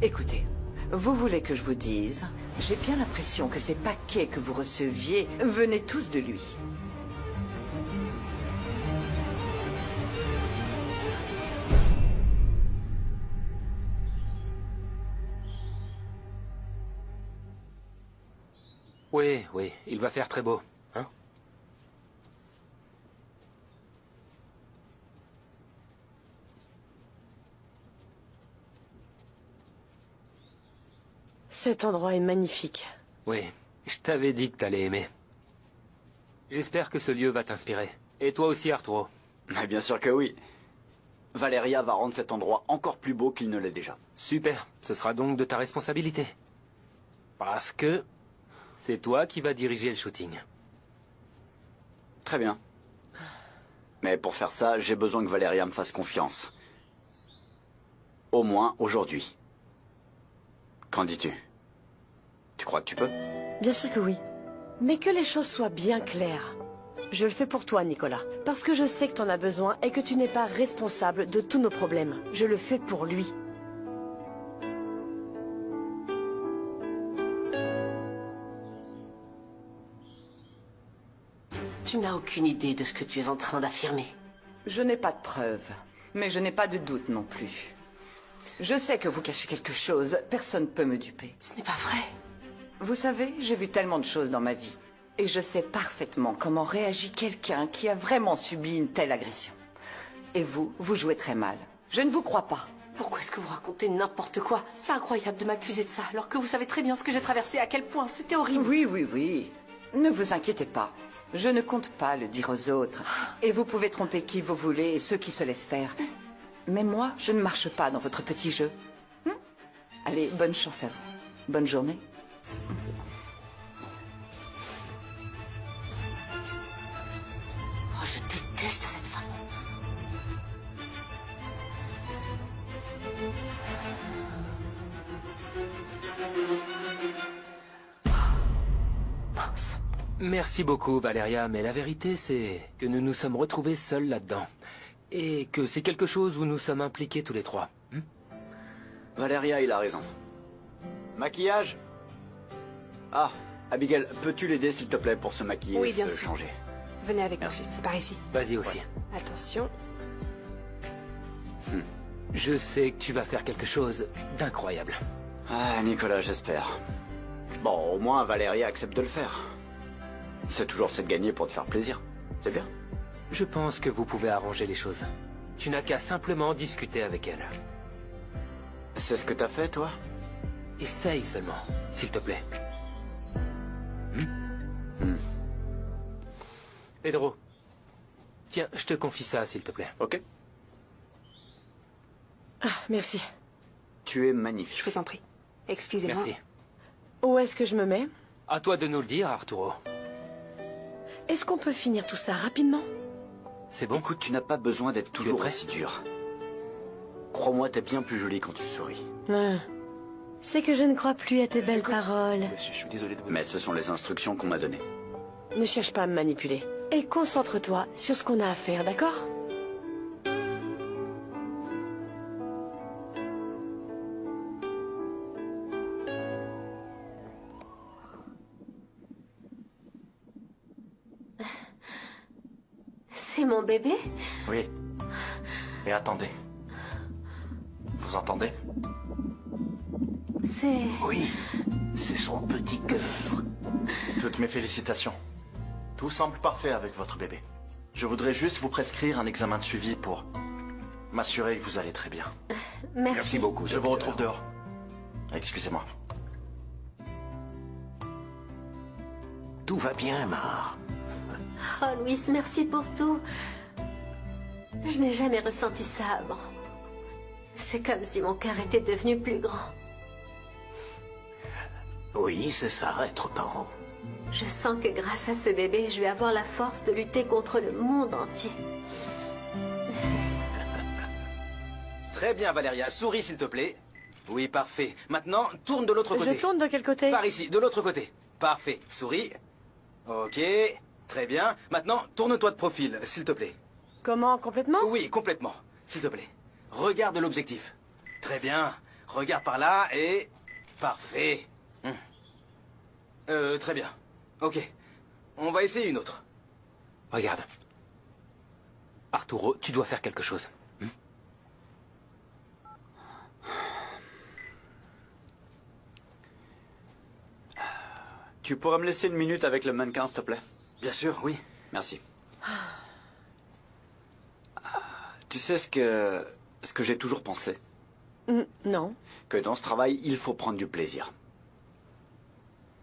Écoutez, vous voulez que je vous dise, j'ai bien l'impression que ces paquets que vous receviez venaient tous de lui. Oui, oui, il va faire très beau, hein? Cet endroit est magnifique. Oui, je t'avais dit que t'allais aimer. J'espère que ce lieu va t'inspirer. Et toi aussi, Arturo. Mais bien sûr que oui. Valeria va rendre cet endroit encore plus beau qu'il ne l'est déjà. Super, ce sera donc de ta responsabilité. Parce que c'est toi qui vas diriger le shooting. Très bien. Mais pour faire ça, j'ai besoin que Valeria me fasse confiance. Au moins aujourd'hui. Qu'en dis-tu? Tu crois que tu peux? Bien sûr que oui. Mais que les choses soient bien claires. Je le fais pour toi, Nicolas. Parce que je sais que t'en as besoin et que tu n'es pas responsable de tous nos problèmes. Je le fais pour lui. Tu n'as aucune idée de ce que tu es en train d'affirmer. Je n'ai pas de preuves, mais je n'ai pas de doute non plus. Je sais que vous cachez quelque chose, personne ne peut me duper. Ce n'est pas vrai. Vous savez, j'ai vu tellement de choses dans ma vie. Et je sais parfaitement comment réagit quelqu'un qui a vraiment subi une telle agression. Et vous, vous jouez très mal. Je ne vous crois pas. Pourquoi est-ce que vous racontez n'importe quoi? C'est incroyable de m'accuser de ça, alors que vous savez très bien ce que j'ai traversé, à quel point c'était horrible. Oui, oui, oui. Ne vous inquiétez pas. Je ne compte pas le dire aux autres. Et vous pouvez tromper qui vous voulez et ceux qui se laissent faire. Mais moi, je ne marche pas dans votre petit jeu. Allez, bonne chance à vous. Bonne journée. Oh, je déteste cette femme. Mince. Merci beaucoup, Valeria, mais la vérité, c'est que nous nous sommes retrouvés seuls là-dedans. Et que c'est quelque chose où nous sommes impliqués tous les trois. Valeria, il a raison. Maquillage? Ah, Abigail, peux-tu l'aider s'il te plaît pour se maquiller Oui, et bien se sûr. changer? Venez avec Merci. moi, c'est par ici. Vas-y aussi. Attention. Je sais que tu vas faire quelque chose d'incroyable. Ah, Nicolas, j'espère. Bon, au moins Valeria accepte de le faire. C'est toujours c'est de gagner pour te faire plaisir. C'est bien. Je pense que vous pouvez arranger les choses. Tu n'as qu'à simplement discuter avec elle. C'est ce que t'as fait, toi? Essaye seulement, s'il te plaît. Pedro. Tiens, je te confie ça, s'il te plaît. Ok. Ah, merci. Tu es magnifique. Je vous en prie. Excusez-moi. Merci. Où est-ce que je me mets? À toi de nous le dire, Arturo. Est-ce qu'on peut finir tout ça rapidement? C'est bon? Écoute, tu n'as pas besoin d'être toujours prêt? aussi dur. Crois-moi, t'es bien plus jolie quand tu souris. C'est que je ne crois plus à tes belles paroles. Monsieur, je suis désolé de vous... Mais ce sont les instructions qu'on m'a données. Ne cherche pas à me manipuler. Et concentre-toi sur ce qu'on a à faire, d'accord? C'est mon bébé? Oui. Et attendez. Vous entendez? C'est... Oui. C'est son petit cœur. Toutes mes félicitations. Tout semble parfait avec votre bébé. Je voudrais juste vous prescrire un examen de suivi pour m'assurer que vous allez très bien. Merci. beaucoup. Je vous retrouve dehors. Excusez-moi. Tout va bien, Mar. Oh, Louis, merci pour tout. Je n'ai jamais ressenti ça avant. C'est comme si mon cœur était devenu plus grand. Oui, c'est ça, être parent. Je sens que grâce à ce bébé, je vais avoir la force de lutter contre le monde entier. Très bien, Valeria. Souris, s'il te plaît. Oui, parfait. Maintenant, tourne de l'autre côté. Je tourne de quel côté? Par ici, de l'autre côté. Parfait. Souris. Ok. Très bien. Maintenant, tourne-toi de profil, s'il te plaît. Comment, complètement? Oui, complètement. S'il te plaît. Regarde l'objectif. Très bien. regarde par là et... Parfait. Très bien. Ok. On va essayer une autre. Regarde. Arturo, tu dois faire quelque chose. Tu pourrais me laisser une minute avec le mannequin, s'il te plaît? Bien sûr, oui. Merci. Tu sais ce que j'ai toujours pensé? Non. Que dans ce travail, il faut prendre du plaisir.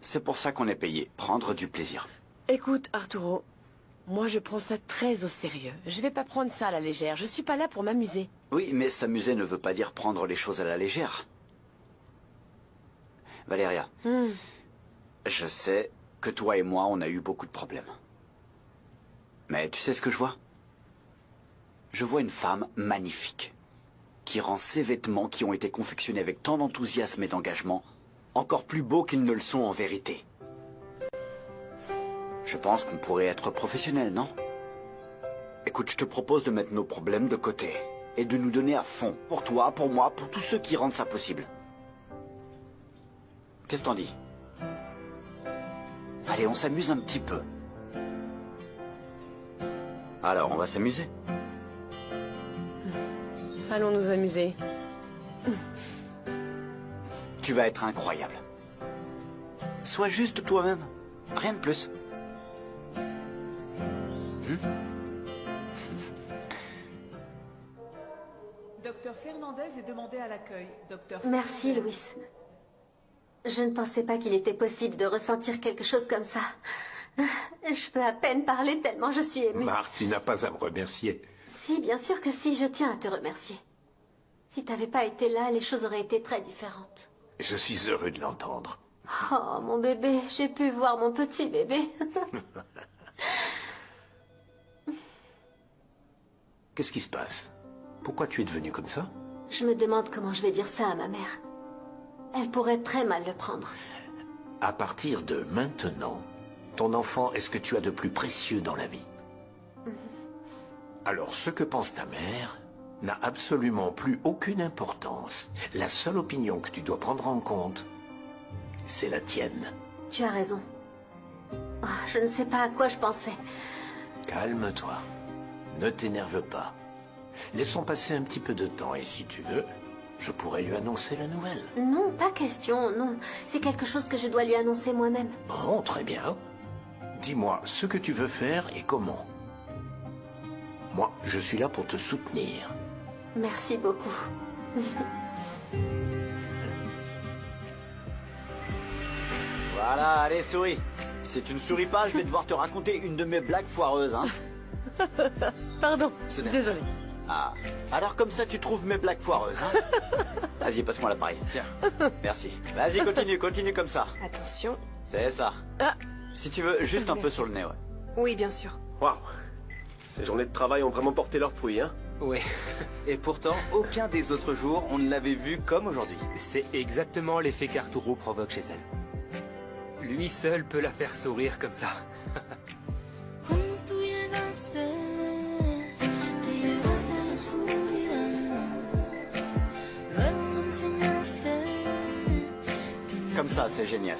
C'est pour ça qu'on est payé, prendre du plaisir. Écoute, Arturo, moi je prends ça très au sérieux. Je vais pas prendre ça à la légère. Je suis pas là pour m'amuser. Oui, mais s'amuser ne veut pas dire prendre les choses à la légère. Valéria, je sais que toi et moi, on a eu beaucoup de problèmes. Mais tu sais ce que je vois? Je vois une femme magnifique, qui rend ses vêtements qui ont été confectionnés avec tant d'enthousiasme et d'engagement encore plus beaux qu'ils ne le sont en vérité. Je pense qu'on pourrait être professionnel, non? Écoute, je te propose de mettre nos problèmes de côté et de nous donner à fond, pour toi, pour moi, pour tous ceux qui rendent ça possible. Qu'est-ce que t'en dis? Allez, on s'amuse un petit peu. Alors, on va s'amuser. Allons nous amuser. Tu vas être incroyable. Sois juste toi-même. Rien de plus. Docteur Fernandez est demandé à l'accueil. Docteur. Merci, Louis. Je ne pensais pas qu'il était possible de ressentir quelque chose comme ça. Je peux à peine parler tellement je suis émue. Marc, tu n'as pas à me remercier. Si, bien sûr que si, je tiens à te remercier. Si t'avais pas été là, les choses auraient été très différentes. Je suis heureux de l'entendre. Oh, mon bébé, j'ai pu voir mon petit bébé. Qu'est-ce qui se passe? Pourquoi tu es devenu comme ça? Je me demande comment je vais dire ça à ma mère. Elle pourrait très mal le prendre. À partir de maintenant, ton enfant est ce que tu as de plus précieux dans la vie. Alors, ce que pense ta mère n'a absolument plus aucune importance. La seule opinion que tu dois prendre en compte, c'est la tienne. Tu as raison. Oh, je ne sais pas à quoi je pensais. Calme-toi. Ne t'énerve pas. Laissons passer un petit peu de temps et si tu veux, je pourrais lui annoncer la nouvelle. Non, pas question, non. C'est quelque chose que je dois lui annoncer moi-même. Bon, très bien. Dis-moi ce que tu veux faire et comment. Moi, je suis là pour te soutenir. Merci beaucoup. Voilà, allez, souris. Si tu ne souris pas, je vais devoir te raconter une de mes blagues foireuses, hein. Pardon, Ce n'est- désolé. Ah, alors comme ça, tu trouves mes blagues foireuses, hein. Vas-y, passe-moi l'appareil. Tiens. Merci. Vas-y, continue comme ça. Attention. C'est ça. Ah. Si tu veux, juste un peu sur le nez, ouais. Oui, bien sûr. Waouh. Ces journées de travail ont vraiment porté leurs fruits, hein? Ouais, Et pourtant, aucun des autres jours, on ne l'avait vu comme aujourd'hui. c'est exactement l'effet qu'Arturo provoque chez elle. Lui seul peut la faire sourire comme ça. Comme ça, c'est génial.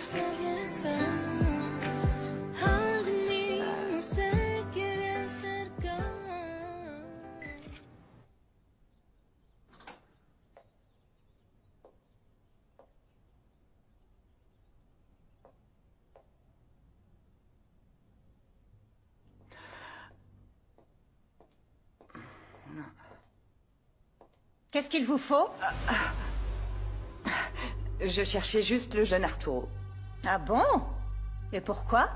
Qu'est-ce qu'il vous faut? Je cherchais juste le jeune Arturo. Ah bon? Et pourquoi?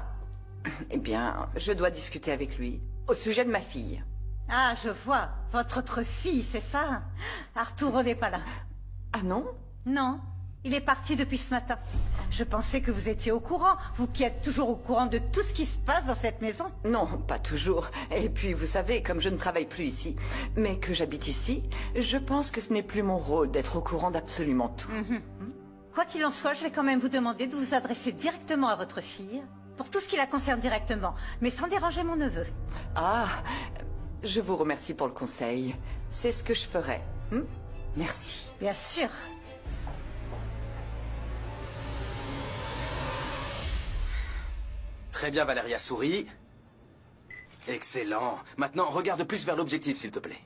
Eh bien, je dois discuter avec lui au sujet de ma fille. Ah, je vois. Votre autre fille, c'est ça? Arturo n'est pas là. Ah non? Non, il est parti depuis ce matin. Je pensais que vous étiez au courant, vous qui êtes toujours au courant de tout ce qui se passe dans cette maison. Non, pas toujours. Et puis, vous savez, comme je ne travaille plus ici, mais que j'habite ici, je pense que ce n'est plus mon rôle d'être au courant d'absolument tout. Quoi qu'il en soit, je vais quand même vous demander de vous adresser directement à votre fille, pour tout ce qui la concerne directement, mais sans déranger mon neveu. Ah, je vous remercie pour le conseil. C'est ce que je ferai. Merci. Bien sûr. Très bien, Valéria, souris. Excellent. Maintenant, regarde plus vers l'objectif, s'il te plaît.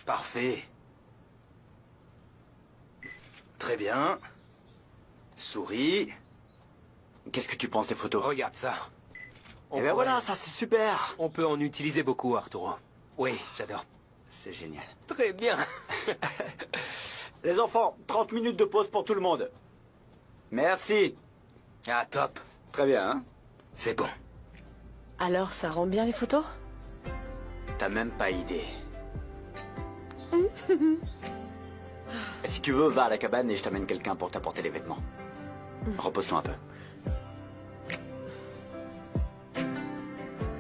Parfait. Très bien. Souris. Qu'est-ce que tu penses des photos? Regarde ça. Eh ben voilà, ça c'est super. On peut en utiliser beaucoup, Arturo. Oui, j'adore. C'est génial. Très bien. Les enfants, 30 minutes de pause pour tout le monde. Merci. Ah, top. Très bien, hein? C'est bon. Alors, ça rend bien les photos? T'as même pas idée. Si tu veux, va à la cabane et je t'amène quelqu'un pour t'apporter les vêtements. Repose-toi un peu.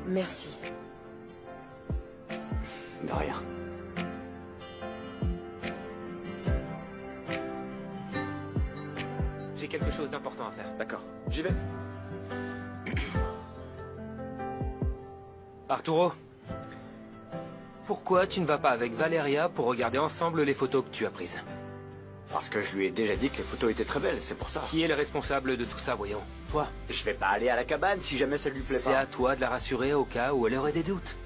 Merci. De rien. J'ai quelque chose d'important à faire. D'accord, j'y vais. Arturo, pourquoi tu ne vas pas avec Valeria pour regarder ensemble les photos que tu as prises? Parce que je lui ai déjà dit que les photos étaient très belles, c'est pour ça. Qui est le responsable de tout ça, voyons? Toi. Je vais pas aller à la cabane si jamais ça lui plaît C'est pas. à toi de la rassurer au cas où elle aurait des doutes.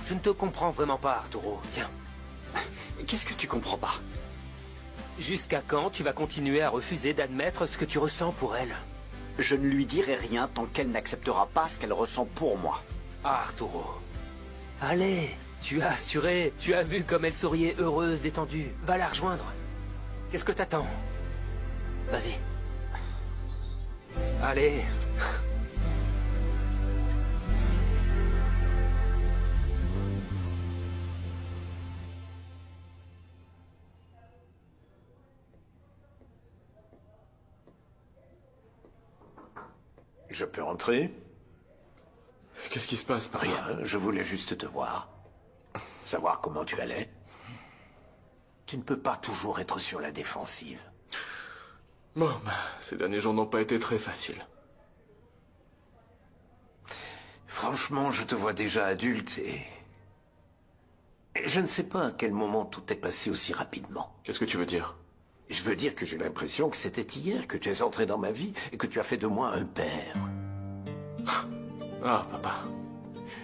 Je ne te comprends vraiment pas, Arturo. Tiens. Qu'est-ce que tu comprends pas? Jusqu'à quand tu vas continuer à refuser d'admettre ce que tu ressens pour elle? Je ne lui dirai rien tant qu'elle n'acceptera pas ce qu'elle ressent pour moi. Ah, Arturo. Allez, tu as assuré. Tu as vu comme elle souriait heureuse, détendue. Va la rejoindre. Qu'est-ce que t'attends? Vas-y. Allez. Je peux entrer? Qu'est-ce qui se passe, papa? Rien, je voulais juste te voir. Savoir comment tu allais. Tu ne peux pas toujours être sur la défensive. Bon, ces derniers jours n'ont pas été très faciles. Franchement, je te vois déjà adulte et je ne sais pas à quel moment tout est passé aussi rapidement. Qu'est-ce que tu veux dire? Je veux dire que j'ai l'impression que c'était hier que tu es entré dans ma vie et que tu as fait de moi un père. Ah, papa.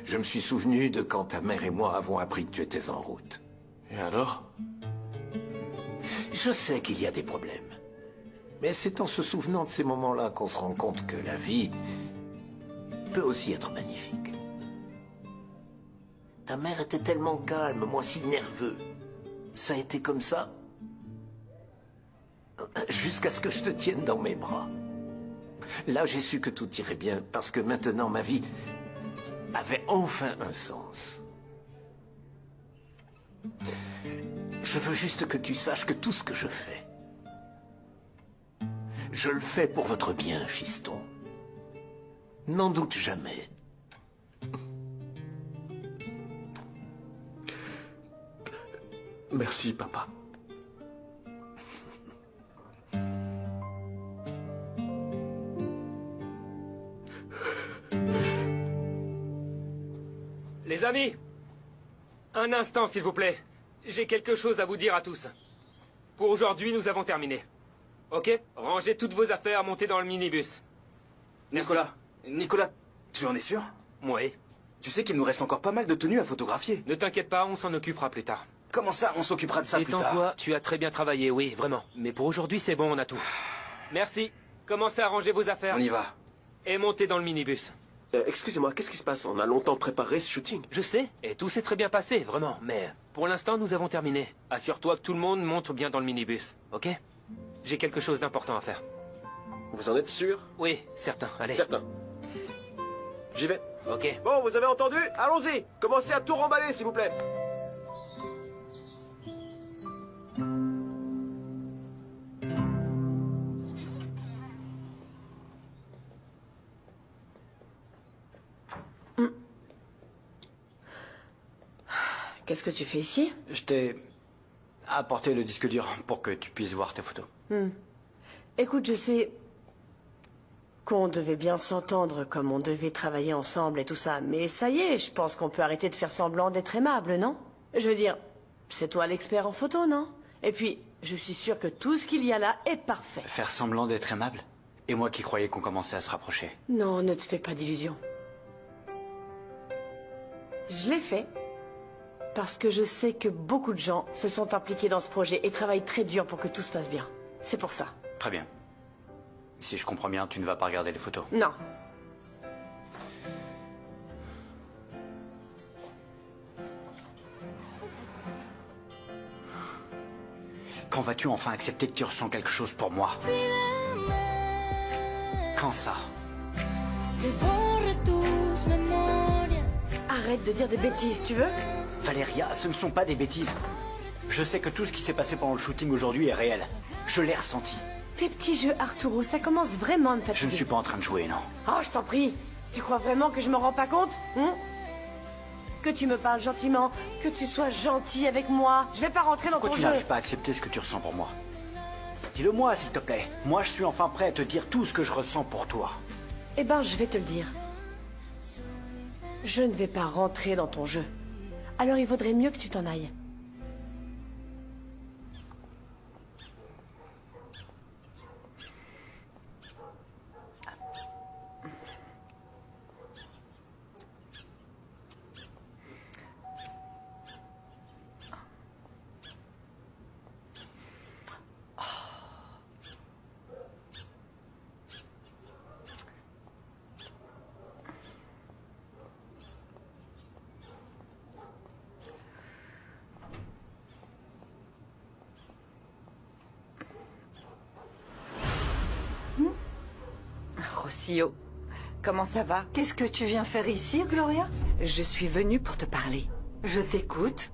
Je me suis souvenu de quand ta mère et moi avons appris que tu étais en route. Et alors? Je sais qu'il y a des problèmes. Mais c'est en se souvenant de ces moments-là qu'on se rend compte que la vie peut aussi être magnifique. Ta mère était tellement calme, moi si nerveux. Ça a été comme ça. Jusqu'à ce que je te tienne dans mes bras. Là, j'ai su que tout irait bien, parce que maintenant, ma vie avait enfin un sens. Je veux juste que tu saches que tout ce que je fais, je le fais pour votre bien, fiston. N'en doute jamais. Merci, papa. Les amis, un instant s'il vous plaît. J'ai quelque chose à vous dire à tous. Pour aujourd'hui, nous avons terminé. Ok? Rangez toutes vos affaires, montez dans le minibus. Merci. Nicolas, tu en es sûr? Oui. Tu sais qu'il nous reste encore pas mal de tenues à photographier. Ne t'inquiète pas, on s'en occupera plus tard. Comment ça, on s'occupera de ça plus tard? Détends-toi, tu as très bien travaillé, oui, vraiment. Mais pour aujourd'hui, c'est bon, on a tout. Merci. Commencez à ranger vos affaires. On y va. Et montez dans le minibus. Excusez-moi, qu'est-ce qui se passe? On a longtemps préparé ce shooting. Je sais, et tout s'est très bien passé, vraiment. Mais pour l'instant, nous avons terminé. Assure-toi que tout le monde monte bien dans le minibus, ok? J'ai quelque chose d'important à faire. Vous en êtes sûr? Oui, certain, allez. Certain. J'y vais. Ok. Bon, vous avez entendu? Allons-y! Commencez à tout remballer, s'il vous plaît. Qu'est-ce que tu fais ici? Je t'ai apporté le disque dur pour que tu puisses voir tes photos. Écoute, je sais qu'on devait bien s'entendre, comme on devait travailler ensemble et tout ça, mais ça y est, je pense qu'on peut arrêter de faire semblant d'être aimable, non? Je veux dire, c'est toi l'expert en photo, non? Et puis, je suis sûre que tout ce qu'il y a là est parfait. Faire semblant d'être aimable? Et moi qui croyais qu'on commençait à se rapprocher. Non, ne te fais pas d'illusions. Je l'ai fait parce que je sais que beaucoup de gens se sont impliqués dans ce projet et travaillent très dur pour que tout se passe bien. C'est pour ça. Très bien. Si je comprends bien, tu ne vas pas regarder les photos. Non. Quand vas-tu enfin accepter que tu ressens quelque chose pour moi? Quand ça? Arrête de dire des bêtises, tu veux? Valéria, ce ne sont pas des bêtises. Je sais que tout ce qui s'est passé pendant le shooting aujourd'hui est réel. Je l'ai ressenti. Tes petits jeux, Arturo, ça commence vraiment à me fatiguer. Je ne suis pas en train de jouer, non. Oh, je t'en prie. Tu crois vraiment que je me rends pas compte, hein? Que tu me parles gentiment, que tu sois gentil avec moi. Je vais pas rentrer dans Pourquoi ton tu jeu. n'arrives pas à accepter ce que tu ressens pour moi? Dis-le moi, s'il te plaît. Moi, je suis enfin prêt à te dire tout ce que je ressens pour toi. Eh ben, je vais te le dire. Je ne vais pas rentrer dans ton jeu. Alors il vaudrait mieux que tu t'en ailles. Rocio, comment ça va? Qu'est-ce que tu viens faire ici, Gloria? Je suis venue pour te parler. Je t'écoute.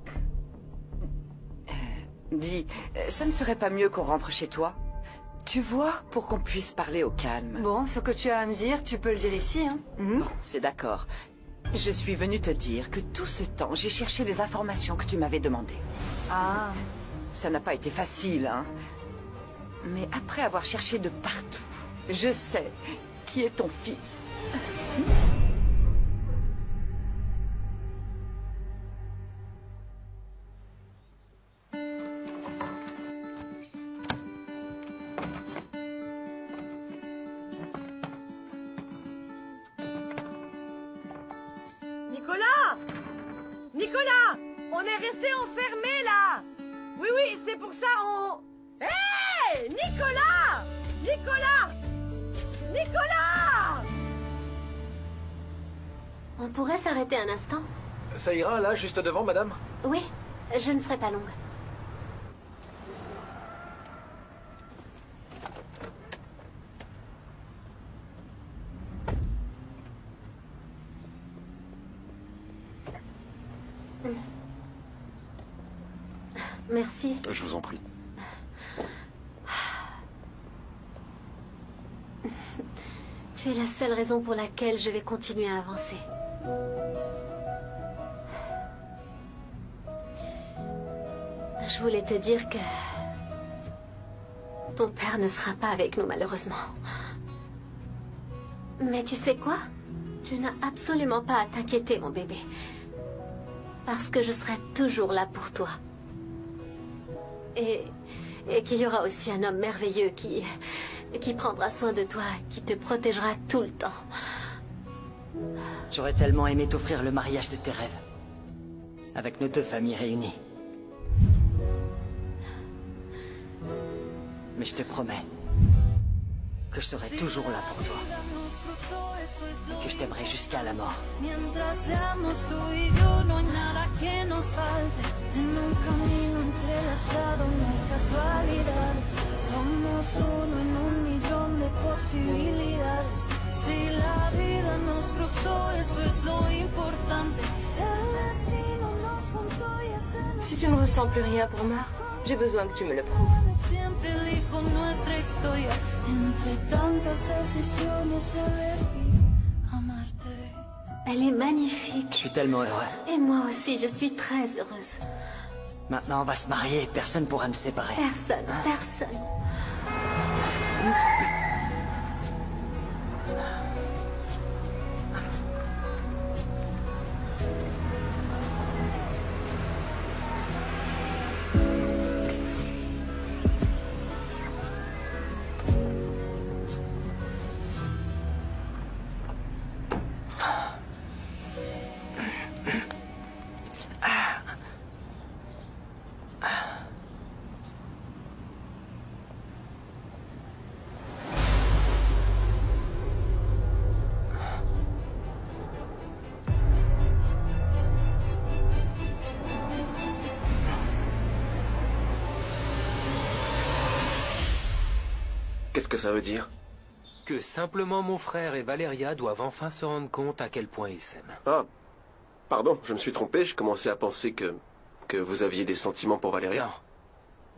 Dis, ça ne serait pas mieux qu'on rentre chez toi? Tu vois, pour qu'on puisse parler au calme. Bon, ce que tu as à me dire, tu peux le dire ici, hein? Bon, c'est d'accord. Je suis venue te dire que tout ce temps, j'ai cherché les informations que tu m'avais demandées. Ah, Ça n'a pas été facile, hein. Mais après avoir cherché de partout, je sais qui est ton fils. Nicolas! Nicolas! On est resté enfermés là! Oui, oui, c'est pour ça on... Hé! Nicolas! Nicolas! Nicolas! On pourrait s'arrêter un instant? Ça ira, là, juste devant, madame? Oui, je ne serai pas longue. Merci. Je vous en prie. Tu es la seule raison pour laquelle je vais continuer à avancer. Je voulais te dire que... ton père ne sera pas avec nous, malheureusement. Mais tu sais quoi? Tu n'as absolument pas à t'inquiéter, mon bébé. Parce que je serai toujours là pour toi. Et qu'il y aura aussi un homme merveilleux qui prendra soin de toi, qui te protégera tout le temps. J'aurais tellement aimé t'offrir le mariage de tes rêves. Avec nos deux familles réunies. Mais je te promets que je serai toujours là pour toi. Et que je t'aimerai jusqu'à la mort. Si tu ne ressens plus rien pour moi, j'ai besoin que tu me le prouves. Elle est magnifique. Je suis tellement heureux. Et moi aussi, je suis très heureuse. Maintenant, on va se marier. Personne pourra me séparer. Personne, personne. Qu'est-ce que ça veut dire? Que simplement mon frère et Valeria doivent enfin se rendre compte à quel point ils s'aiment. Ah, pardon, je me suis trompé. Je commençais à penser que vous aviez des sentiments pour Valeria. Non.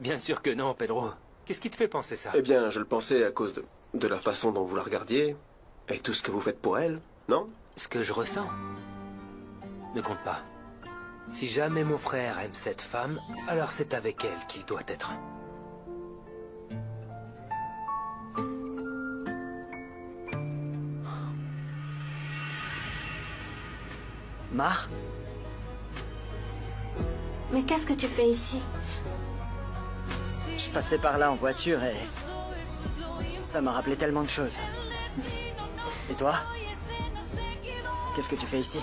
Bien sûr que non, Pedro. Qu'est-ce qui te fait penser ça? Eh bien, je le pensais à cause de la façon dont vous la regardiez et tout ce que vous faites pour elle, non? Ce que je ressens ne compte pas. Si jamais mon frère aime cette femme, alors c'est avec elle qu'il doit être. Mar? Mais qu'est-ce que tu fais ici? Je passais par là en voiture et... ça m'a rappelé tellement de choses. Et toi? Qu'est-ce que tu fais ici?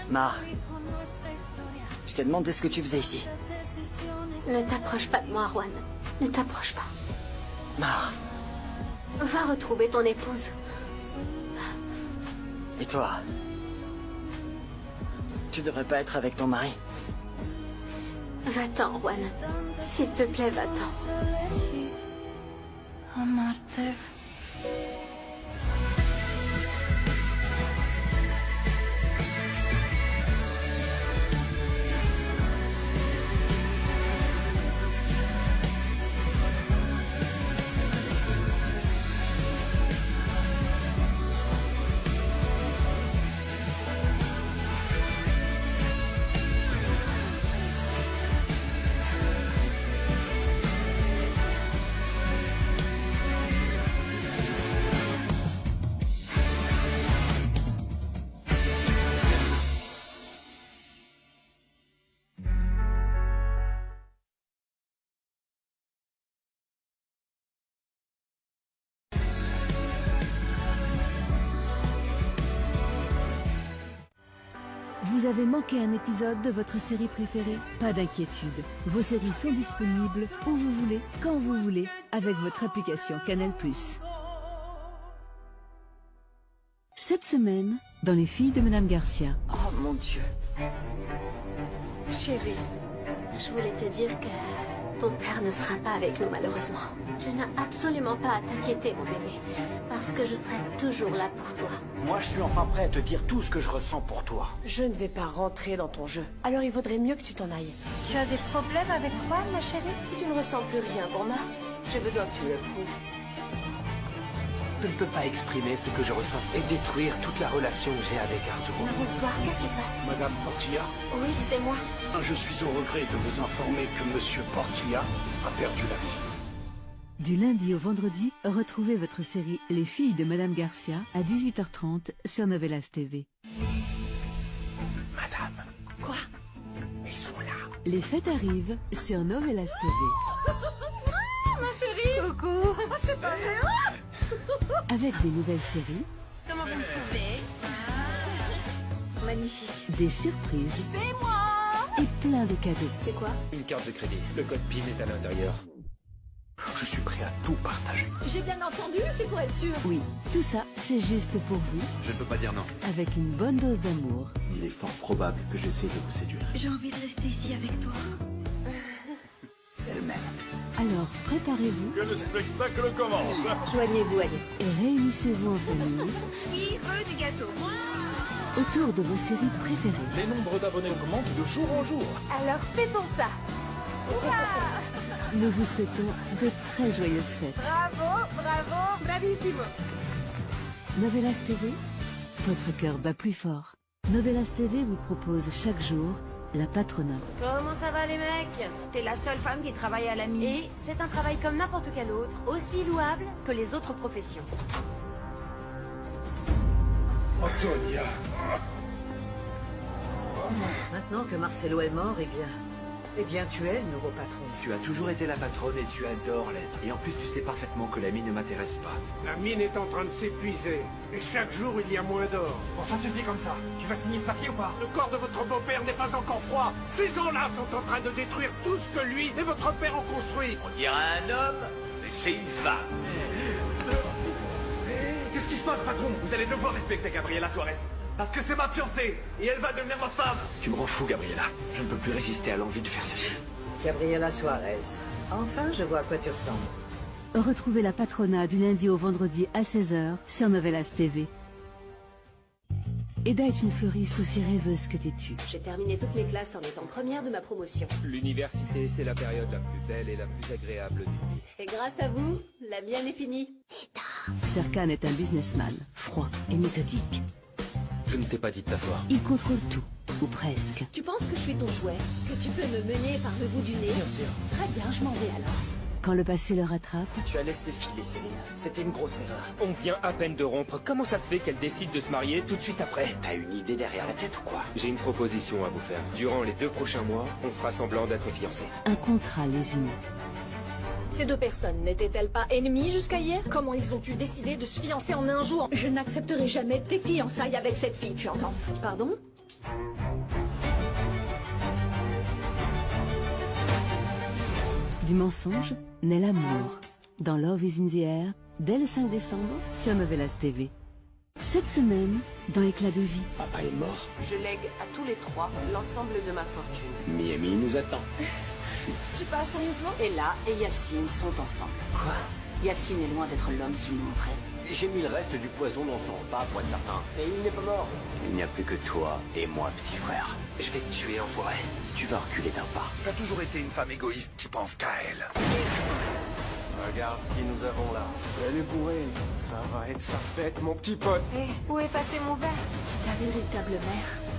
Mar, je t'ai demandé ce que tu faisais ici. Ne t'approche pas de moi, Juan. Ne t'approche pas. Mar, Va retrouver ton épouse. et toi? Tu devrais pas être avec ton mari. Va-t'en, Juan. S'il te plaît, va-t'en. Vous avez manqué un épisode de votre série préférée? Pas d'inquiétude. Vos séries sont disponibles où vous voulez, quand vous voulez, avec votre application Canal+. Cette semaine, dans Les filles de Madame Garcia. Oh mon Dieu. Chérie, je voulais te dire que ton père ne sera pas avec nous, malheureusement. Tu n'as absolument pas à t'inquiéter, mon bébé, parce que je serai toujours là pour toi. Moi, je suis enfin prêt à te dire tout ce que je ressens pour toi. Je ne vais pas rentrer dans ton jeu. Alors il vaudrait mieux que tu t'en ailles. Tu as des problèmes avec Juan, ma chérie? Si tu ne ressens plus rien pour Marc, j'ai besoin que tu me le prouves. Je ne peux pas exprimer ce que je ressens et détruire toute la relation que j'ai avec Arturo. Bonsoir, qu'est-ce qui se passe? Madame Portilla, Oui, c'est moi. je suis au regret de vous informer que Monsieur Portilla a perdu la vie. Du lundi au vendredi, retrouvez votre série Les filles de Madame Garcia à 18h30 sur Novelas TV. Madame. Quoi? Ils sont là. Les fêtes arrivent sur Novelas TV. Ma chérie! Coucou! Oh, c'est pas vrai! Avec des nouvelles séries, Comment vous me trouvez? Magnifique. des surprises C'est moi! et plein de cadeaux. C'est quoi? Une carte de crédit. Le code PIN est à l'intérieur. Je suis prêt à tout partager. J'ai bien entendu, c'est pour être sûr. Oui, tout ça, c'est juste pour vous, Je ne peux pas dire non. avec une bonne dose d'amour. Il est fort probable que j'essaie de vous séduire. J'ai envie de rester ici avec toi. Elle-même. Alors, préparez-vous Que le spectacle commence. Joignez-vous, allez. et réunissez-vous en famille Qui veut du gâteau? autour de vos séries préférées. Les nombres d'abonnés augmentent de jour en jour. Alors fêtons ça. Nous vous souhaitons de très joyeuses fêtes. Bravo, bravo, bravissimo. Novelas TV, votre cœur bat plus fort. Novelas TV vous propose chaque jour la patronat. Comment ça va les mecs? T'es la seule femme qui travaille à la mine. Et c'est un travail comme n'importe quel autre, aussi louable que les autres professions. Antonia. Maintenant que Marcelo est mort, eh bien tu es le nouveau patron. Tu as toujours été la patronne et tu adores l'être. Et en plus, tu sais parfaitement que la mine ne m'intéresse pas. La mine est en train de s'épuiser. Et chaque jour, il y a moins d'or. Bon, ça suffit comme ça. Tu vas signer ce papier ou pas? Le corps de votre beau-père n'est pas encore froid. Ces gens-là sont en train de détruire tout ce que lui et votre père ont construit. On dirait un homme, mais c'est une femme. Qu'est-ce qui se passe, patron? Vous allez devoir respecter Gabriela Suarez. Parce que c'est ma fiancée, et elle va devenir ma femme. Tu me rends fou, Gabriela. Je ne peux plus résister à l'envie de faire ceci. Gabriela Suarez. Enfin, je vois à quoi tu ressembles. retrouvez la Patronat du lundi au vendredi à 16h sur Novelas TV. Eda est une fleuriste aussi rêveuse que têtue. J'ai terminé toutes mes classes en étant première de ma promotion. L'université, c'est la période la plus belle et la plus agréable d'une vie. Et grâce à vous, la mienne est finie. Serkan est un businessman, froid et méthodique. Je ne t'ai pas dit de t'asseoir. Il contrôle tout, ou presque. Tu penses que je suis ton jouet? Que tu peux me mener par le bout du nez? Bien sûr. Très bien, je m'en vais alors. Quand le passé le rattrape, Tu as laissé filer, Céline. C'était une grosse erreur. On vient à peine de rompre. Comment ça se fait qu'elle décide de se marier tout de suite après? T'as une idée derrière la tête ou quoi? J'ai une proposition à vous faire. Durant les 2 prochains mois, on fera semblant d'être fiancés. un contrat les unit. Ces deux personnes n'étaient-elles pas ennemies jusqu'à hier? Comment ils ont pu décider de se fiancer en un jour? Je n'accepterai jamais tes fiançailles avec cette fille, tu entends? Pardon? Du mensonge naît l'amour. Dans Love is in the air, dès le 5 décembre sur Novelas TV. Cette semaine, dans Éclat de vie. Papa est mort. Je lègue à tous les 3 l'ensemble de ma fortune. Miami nous attend. Tu parles sérieusement? Ella et Yacine sont ensemble. Quoi? Yacine est loin d'être l'homme qu'il montrait. J'ai mis le reste du poison dans son repas pour être certain. Et il n'est pas mort. Il n'y a plus que toi et moi, petit frère. Je vais te tuer en forêt. Tu vas reculer d'un pas. T'as toujours été une femme égoïste qui pense qu'à elle. Regarde qui nous avons là. Elle est bourrée. Ça va être sa fête, mon petit pote. Hé, où est passé mon verre? Ta véritable mère,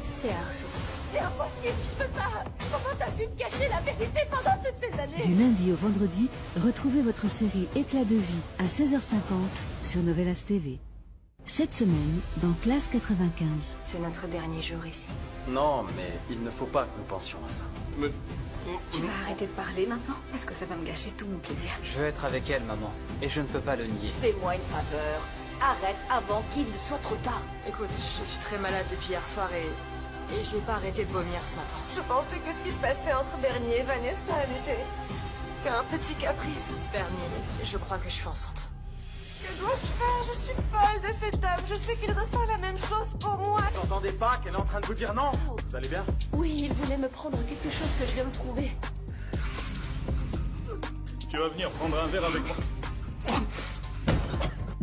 c'est Arzu. C'est impossible, je peux pas. Comment t'as pu me cacher la vérité pendant toutes ces années? Du lundi au vendredi, retrouvez votre série Éclat de vie à 16h50 sur Novelas TV. Cette semaine, dans Classe 95. C'est notre dernier jour ici. Non, mais il ne faut pas que nous pensions à ça. Tu vas arrêter de parler maintenant? Parce que ça va me gâcher tout mon plaisir. Je veux être avec elle, maman. Et je ne peux pas le nier. Fais-moi une faveur. Arrête avant qu'il ne soit trop tard. Écoute, je suis très malade depuis hier soir et j'ai pas arrêté de vomir ce matin. Je pensais que ce qui se passait entre Bernier et Vanessa n'était qu'un petit caprice. Bernier, je crois que je suis enceinte. Que dois-je faire? Je suis folle de cet homme. Je sais qu'il ressent la même chose pour moi. Vous n'entendez pas qu'elle est en train de vous dire non? Vous allez bien? Oui, il voulait me prendre quelque chose que je viens de trouver. Tu vas venir prendre un verre avec moi?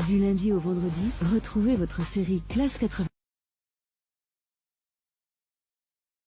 Du lundi au vendredi, retrouvez votre série Classe 80.